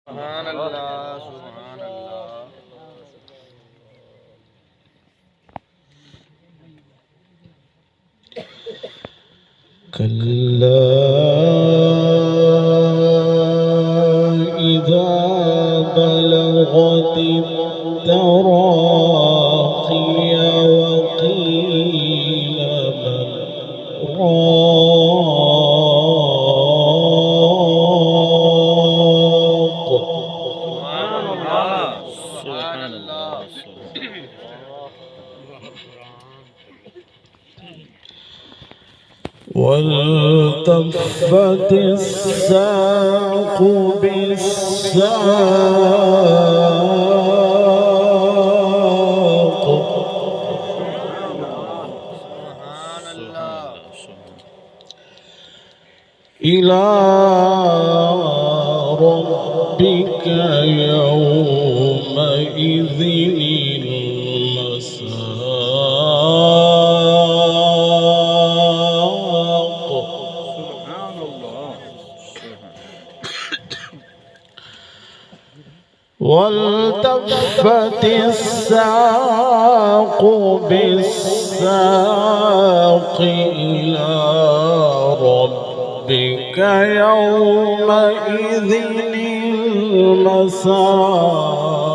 سبحان الله سبحان الله. كلا إذا بلغت التراقي وقيل من راق. سبحان الله سبحان الله. والتفت الساق بالساق. سبحان الله. إلى ربك يومئذ المساق. سبحان الله. والتفت الساق بالساق إلى ربك يومئذ المساق.